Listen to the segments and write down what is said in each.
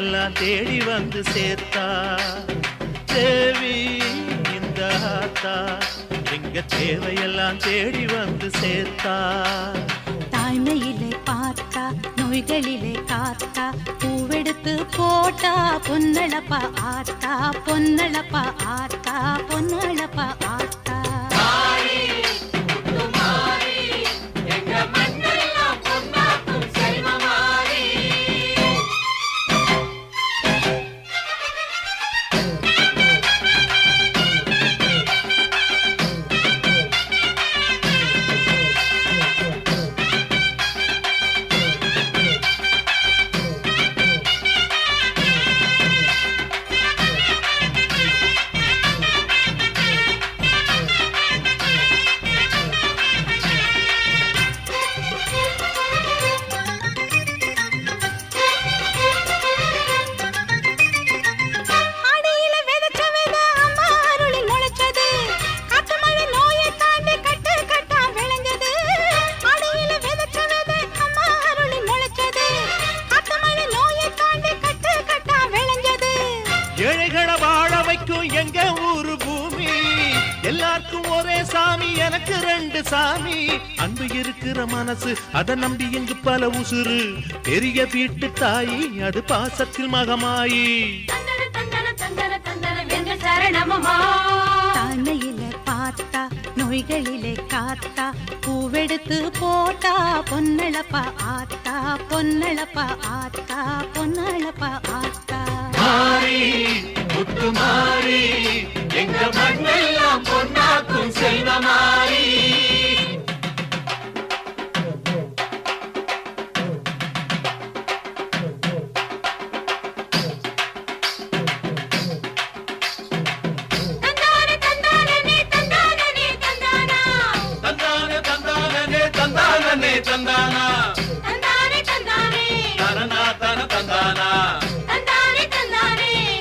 தேவையெல்லாம் தேடி வந்து சேர்த்தா. தேவி இந்த ஆத்தா எங்க தேவையெல்லாம் தேடி வந்து சேர்த்தா. தாய்மையிலே பார்த்தா நோய்களிலே காத்தா பூவெடுத்து போட்டா பொன்னளப்பா ஆத்தா பொன்னளப்பா ஆத்தா பொன்னளப்பா ஆத்தா. ஏழைகளை வாழ வைக்கும் எங்க ஊரு பூமி. எல்லாருக்கும் ஒரே சாமி, எனக்கு ரெண்டு சாமி. அன்பு இருக்கிற மனசு அதை நம்பி இங்கு பல உசுறு. பெரிய வீட்டு தாயி அது பாசத்தில் மகமாயி. தாய்மையிலே பார்த்தா நோய்களிலே காத்தா பூவெடுத்து போட்டா பொன்னளப்பா ஆத்தா பொன்னளப்பா ஆத்தா பொன்னளப்பா ஆத்தா. மாறி முத்து மாறி எங்க மண்ணெல்லாம் பொன்னாக்கும் செல்வமாரி. தந்தானா தனனா தன தந்தானா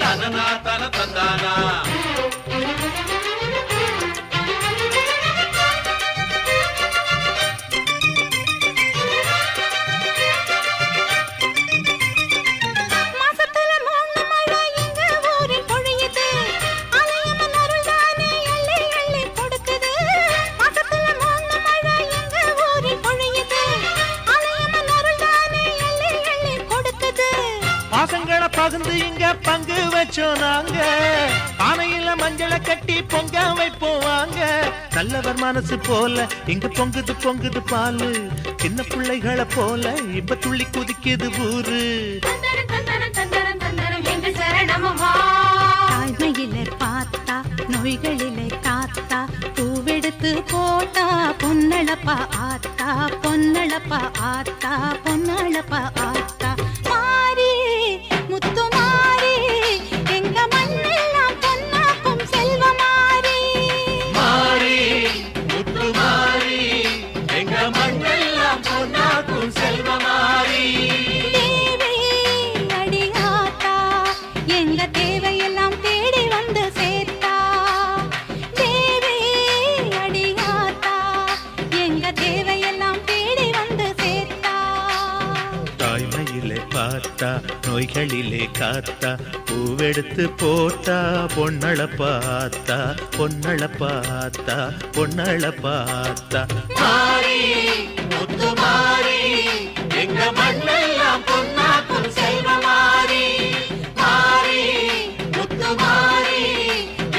தனனா தன தந்தானா. பாசங்களை பகிர்ந்து இங்க பங்கு வச்சோம் நாங்க. பானையில மஞ்சளை கட்டி பொங்க வைப்போம் வாங்க. நல்லவர் மனசு போல இங்க பொங்குது பொங்குது பாலு. சின்ன பிள்ளைகளை போல இப்ப துள்ளி குதிக்குது ஊரு. தாய்மையிலே பார்த்தா நோய்களிலே காத்தா பூவெடுத்து போட்டா பொன்னளப்பா ஆத்தா பொன்னளப்பா ஆத்தா பொன்னளப்பா ஆத்தா. மாறி முத்து மாறி எங்க மண்ணெல்லாம் பொன்னாக்கும் செல்வமாரி. மாறி முத்து மாறி எங்க மண்ணெல்லாம் பொன்னாக்கும் செல்வமாரி. தேவி அடியாத்தா எங்க தேவையெல்லாம் தேடி வந்து சேர்த்தா. தேவி அடியாத்தா எங்க தேவையெல்லாம் தேடி வந்து சேர்த்தா. தாய்மையிலே பார்த்தா நோய்களிலே காத்தா பூவெடுத்து போட்டா பொன்னளப்பாத்தா பொன்னளப்பாத்தா பொன்னளப்பாத்தா. மாறி முத்து மாறி எங்க மண்ணெல்லாம் பொன்னாக்கும் செல்வமாரி. மாறி முத்து மாறி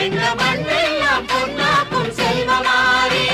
எங்க மண்ணெல்லாம் பொன்னாக்கும் செல்வமாரி.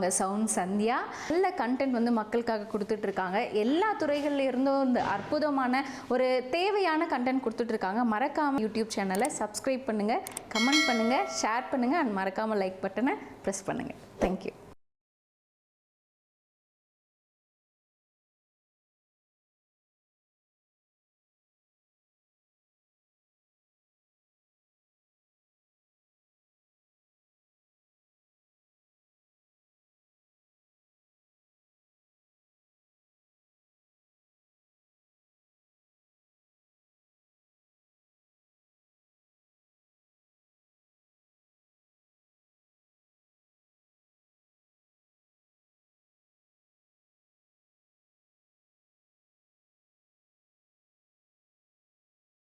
அவங்க சவுண்ட் சந்தியா. நல்ல கண்டென்ட் வந்து மக்களுக்காக கொடுத்துட்ருக்காங்க. எல்லா துறைகள்ல இருந்தும் இந்த அற்புதமான ஒரு தேவையான கண்டென்ட் கொடுத்துட்ருக்காங்க. மறக்காமல் யூடியூப் சேனலை சப்ஸ்கிரைப் பண்ணுங்கள், கமெண்ட் பண்ணுங்கள், ஷேர் பண்ணுங்கள் அண்ட் மறக்காமல் லைக் பட்டனை ப்ரெஸ் பண்ணுங்கள். தேங்க்யூ.